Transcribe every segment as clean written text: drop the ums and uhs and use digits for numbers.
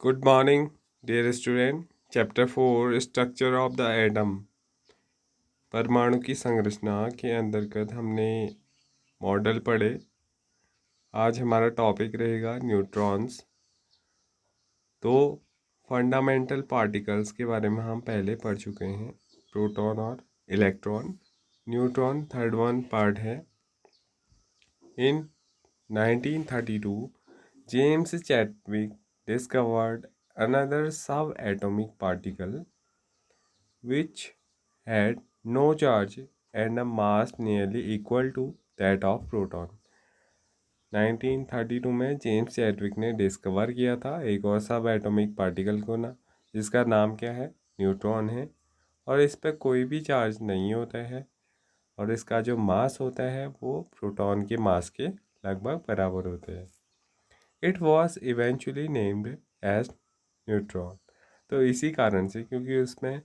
Good morning, dear student. Chapter 4 structure of the atom. परमाणु की संरचना के अंतर्गत हमने मॉडल पढ़े। आज हमारा टॉपिक रहेगा न्यूट्रॉन्स। तो फंडामेंटल पार्टिकल्स के बारे में हम पहले पढ़ चुके हैं, प्रोटॉन और electron. Neutron third one part है। इन 1932 James Chadwick discovered another subatomic particle which had no charge and a mass nearly equal to that of proton। 1932 में जेम्स चैडविक ने डिस्कवर किया था एक और सब एटॉमिक पार्टिकल को ना, जिसका नाम क्या है, न्यूट्रॉन है। और इस पर कोई भी चार्ज नहीं होता है और इसका जो मास होता है वो प्रोटॉन के मास के लगभग बराबर होते हैं। It was eventually named as neutron. तो इसी कारण से, क्योंकि उसमें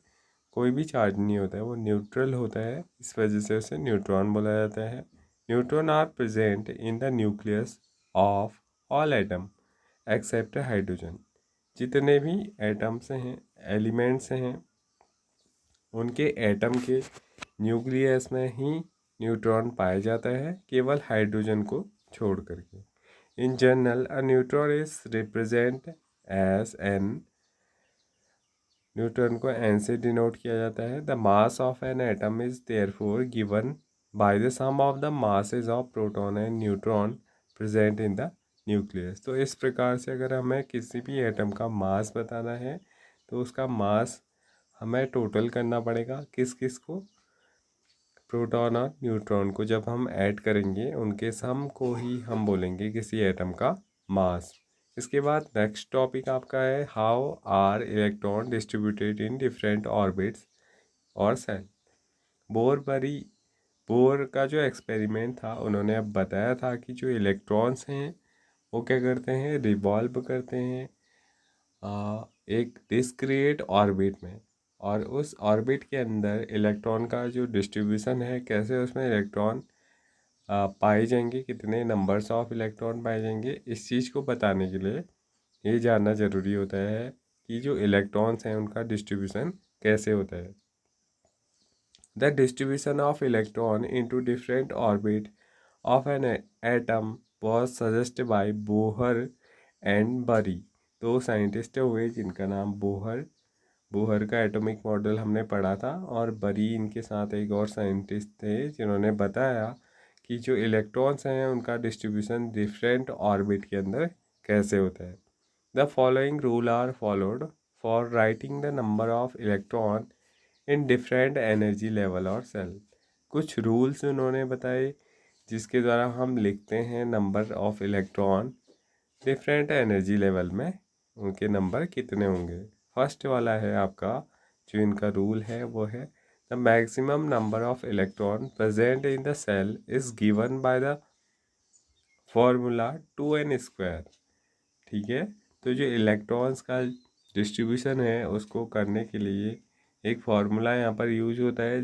कोई भी चार्ज नहीं होता है, वो न्यूट्रल होता है, इस वजह से उसे न्यूट्रॉन बोला जाता है। Neutron are present in the nucleus of all atom except hydrogen. जितने भी एटम्स हैं, एलिमेंट्स हैं, उनके एटम के न्यूक्लियस में ही न्यूट्रॉन पाया जाता है, केवल हाइड्रोजन को छोड़ करके। In general a neutron is represent as N. Neutron को एन से डिनोट किया जाता है। The mass of an atom is therefore given by the sum of the masses of proton and neutron present in the nucleus. तो इस प्रकार से अगर हमें किसी भी एटम का मास बताना है तो उसका मास हमें टोटल करना पड़ेगा। किस किस को, प्रोटॉन और न्यूट्रॉन को जब हम ऐड करेंगे उनके सम को ही हम बोलेंगे किसी एटम का मास। इसके बाद नेक्स्ट टॉपिक आपका है how are electron distributed in different orbits और सेल। बोर का जो एक्सपेरिमेंट था, उन्होंने अब बताया था कि जो इलेक्ट्रॉन्स हैं वो क्या करते हैं, रिवॉल्व करते हैं एक डिस्क्रीट ऑर्बिट में। और उस ऑर्बिट के अंदर इलेक्ट्रॉन का जो डिस्ट्रीब्यूशन है, कैसे उसमें इलेक्ट्रॉन पाए जाएंगे, कितने नंबर्स ऑफ इलेक्ट्रॉन पाए जाएंगे, इस चीज़ को बताने के लिए ये जानना ज़रूरी होता है कि जो इलेक्ट्रॉन्स हैं उनका डिस्ट्रीब्यूशन कैसे होता है। The distribution of electron into different orbit of an atom was suggested by Bohr and बरी। दो साइंटिस्ट हुए जिनका नाम बोहर का एटॉमिक मॉडल हमने पढ़ा था, और बरी इनके साथ एक और साइंटिस्ट थे जिन्होंने बताया कि जो इलेक्ट्रॉन्स हैं उनका डिस्ट्रीब्यूशन डिफरेंट ऑर्बिट के अंदर कैसे होता है। The following rule are followed for writing the number of electron in different energy level और सेल। कुछ रूल्स उन्होंने बताए जिसके द्वारा हम लिखते हैं number of electron different energy level में, उनके नंबर कितने होंगे। फर्स्ट वाला है आपका, जो इनका रूल है वो है the maximum number of electron present in the shell is given by the formula 2n²। ठीक है, तो जो इलेक्ट्रॉन्स का डिस्ट्रीब्यूशन है उसको करने के लिए एक फार्मूला यहाँ पर यूज होता है,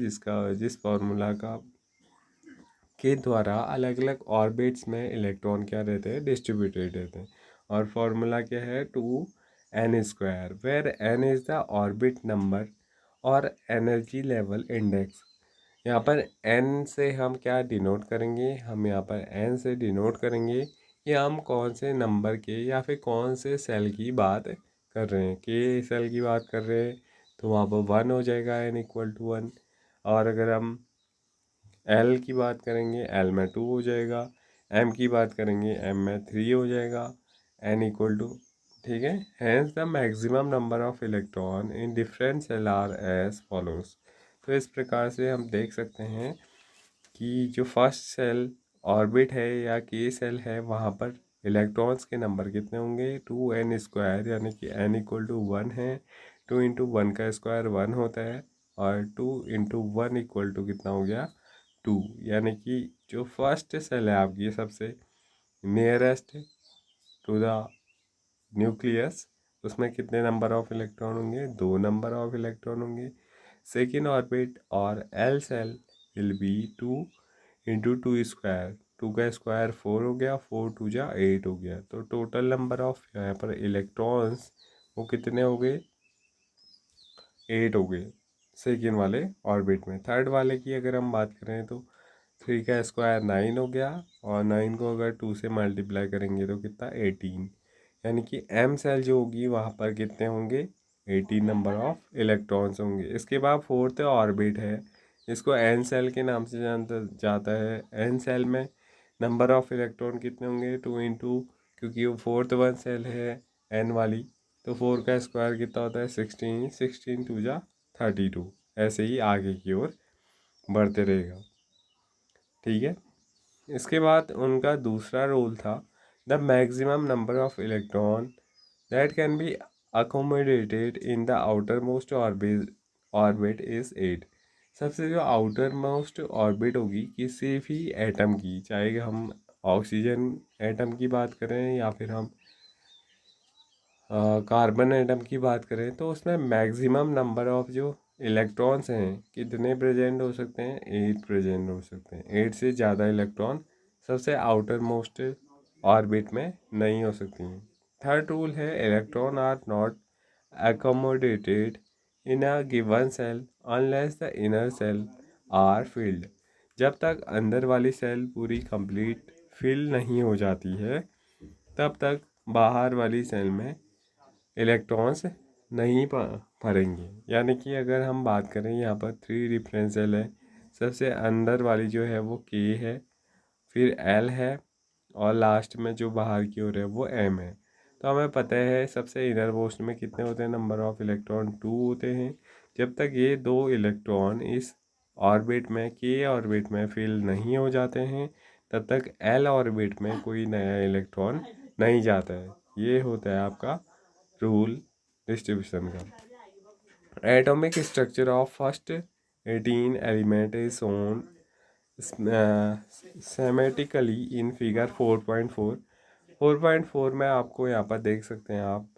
जिस फार्मूला का के द्वारा अलग अलग ऑर्बिट्स में इलेक्ट्रॉन क्या रहते हैं, डिस्ट्रीब्यूटेड रहते हैं। और फार्मूला क्या है, 2n², where n is the orbit number और एनर्जी लेवल इंडेक्स। यहाँ पर n से हम क्या डिनोट करेंगे, हम यहाँ पर n से डिनोट करेंगे कि हम कौन से नंबर के या फिर कौन से सेल की बात कर रहे हैं। के सेल की बात कर रहे हैं तो वहाँ पर 1 हो जाएगा, n=1। और अगर हम एल की बात करेंगे, एल में 2 हो जाएगा। एम की बात करेंगे, एम में 3 हो जाएगा, n=, ठीक है। Hence the maximum number of electron in different shell are as follows. तो इस प्रकार से हम देख सकते हैं कि जो फर्स्ट सेल ऑर्बिट है या के सेल है, वहाँ पर इलेक्ट्रॉन्स के नंबर कितने होंगे, 2n², यानी कि n=1 है। 2 × 1 का स्क्वायर 1 होता है, और 2 × 1 कितना हो गया, 2। यानी कि जो फर्स्ट सेल है आपकी सबसे नियरेस्ट टू द न्यूक्लियस, उसमें कितने नंबर ऑफ इलेक्ट्रॉन होंगे, 2 नंबर ऑफ इलेक्ट्रॉन होंगे। सेकेंड ऑर्बिट और एल सेल विल बी 2 × 2²। 2 का स्क्वायर 4 हो गया, 4 × 2 = 8 हो गया। तो टोटल नंबर ऑफ यहाँ पर इलेक्ट्रॉन्स वो कितने हो गए, 8 हो गए सेकेंड वाले ऑर्बिट में। थर्ड वाले की अगर हम बात करें तो 3 का स्क्वायर 9 हो गया, और 9 को अगर 2 से मल्टीप्लाई करेंगे तो कितना 18, यानी कि एम सेल जो होगी वहाँ पर कितने होंगे, 18 नंबर ऑफ इलेक्ट्रॉन्स होंगे। इसके बाद फोर्थ ऑर्बिट है, इसको एन सेल के नाम से जानता जाता है। एन सेल में नंबर ऑफ इलेक्ट्रॉन कितने होंगे, 2 इंटू, क्योंकि वो फोर्थ वन सेल है एन वाली, तो 4 का स्क्वायर कितना होता है 16, 16 टू जा 32, ऐसे ही आगे की ओर बढ़ते रहेगा। ठीक है। इसके बाद उनका दूसरा रूल था, the maximum number of electron that can be accommodated in the outer most orbit is 8। सबसे जो आउटर मोस्ट ऑर्बिट होगी किसी भी एटम की, चाहे हम ऑक्सीजन एटम की बात करें या फिर हम कार्बन एटम की बात करें, तो उसमें मैक्सिमम नंबर ऑफ जो इलेक्ट्रॉन्स हैं कितने प्रेजेंट हो सकते हैं, 8 प्रेजेंट हो सकते हैं। 8 से ज़्यादा इलेक्ट्रॉन सबसे आउटर मोस्ट ऑर्बिट में नहीं हो सकती हैं। थर्ड रूल है, electron are not accommodated in a given cell unless the inner cell are filled। जब तक अंदर वाली सेल पूरी कंप्लीट फिल नहीं हो जाती है तब तक बाहर वाली सेल में इलेक्ट्रॉन्स नहीं भरेंगे। यानी कि अगर हम बात करें यहाँ पर 3 डिफरेंस सेल है, सबसे अंदर वाली जो है वो के है, फिर एल है, और लास्ट में जो बाहर की ओर है वो एम है। तो हमें पता है सबसे इनर मोस्ट में कितने होते हैं, नंबर ऑफ इलेक्ट्रॉन 2 होते हैं। जब तक ये 2 इलेक्ट्रॉन इस ऑर्बिट में, के ऑर्बिट में फिल नहीं हो जाते हैं, तब तक एल ऑर्बिट में कोई नया इलेक्ट्रॉन नहीं जाता है। ये होता है आपका रूल डिस्ट्रीब्यूशन का। Atomic structure of first 18 element is shown schematically in figure 4.4। 4.4 में आपको यहाँ पर देख सकते हैं आप,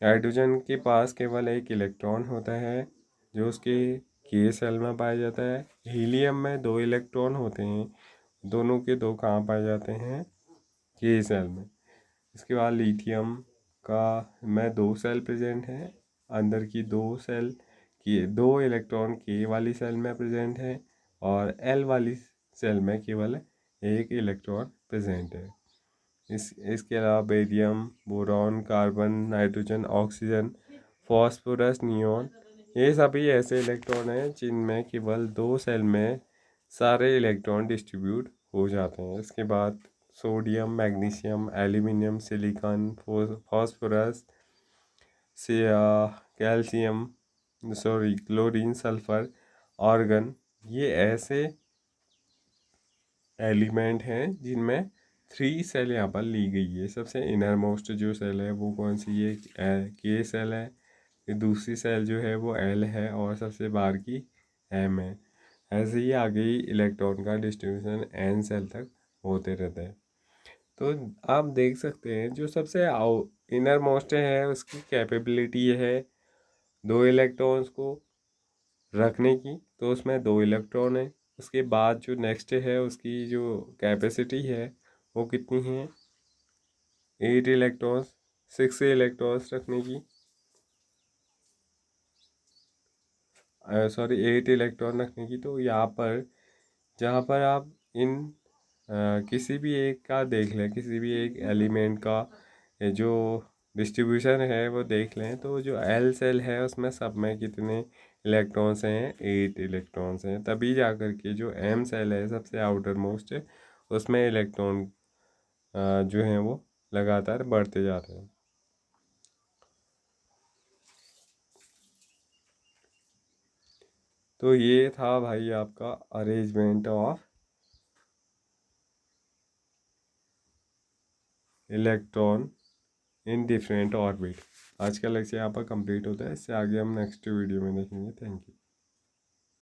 हाइड्रोजन के पास केवल एक इलेक्ट्रॉन होता है जो उसके के सेल में पाया जाता है। हीलियम में 2 इलेक्ट्रॉन होते हैं, दोनों के 2 कहाँ पाए जाते हैं, के सेल में। इसके बाद लिथियम का में 2 सेल प्रेजेंट हैं, अंदर की 2 सेल की 2 इलेक्ट्रॉन के वाली सेल में प्रेजेंट है, और एल वाली सेल में केवल एक इलेक्ट्रॉन प्रेजेंट है। इसके अलावा barium, boron, carbon, nitrogen, oxygen, phosphorus, neon, ये सभी ऐसे इलेक्ट्रॉन हैं जिनमें केवल 2 सेल में सारे इलेक्ट्रॉन डिस्ट्रीब्यूट हो जाते हैं। इसके बाद sodium, magnesium, aluminium, silicon, phosphorus से कैल्शियम, क्लोरीन, सल्फर, आर्गन, ये ऐसे एलिमेंट हैं जिनमें 3 सेल यहाँ पर ली गई है। सबसे इनर मोस्ट जो सेल है वो कौन सी है, के सेल है, फिर दूसरी सेल जो है वो एल है, और सबसे बाहर की एम है। ऐसे ही आगे ही इलेक्ट्रॉन का डिस्ट्रीब्यूशन एन सेल तक होते रहता है। तो आप देख सकते हैं जो सबसे इनर मोस्ट है उसकी कैपेबिलिटी है 2 इलेक्ट्रॉन्स को रखने की, तो उसमें 2 इलेक्ट्रॉन है। उसके बाद जो नेक्स्ट है उसकी जो कैपेसिटी है वो कितनी है, 8 इलेक्ट्रॉन्स, 6 इलेक्ट्रॉन्स रखने की, सॉरी 8 इलेक्ट्रॉन रखने की। तो यहाँ पर जहाँ पर आप इन किसी भी एक का देख लें, किसी भी एक एलिमेंट का जो डिस्ट्रीब्यूशन है वो देख लें, तो जो एल सेल है उसमें सब में कितने इलेक्ट्रॉन्स हैं, 8 इलेक्ट्रॉन्स हैं। तभी जा कर के जो एम सेल है सबसे आउटर मोस्ट है, उसमें इलेक्ट्रॉन जो हैं वो लगातार बढ़ते जाते हैं। तो ये था भाई आपका arrangement of electron in different orbit. आज का लेक्चर यहाँ पर कंप्लीट होता है, इससे आगे हम नेक्स्ट वीडियो में देखेंगे। Thank you.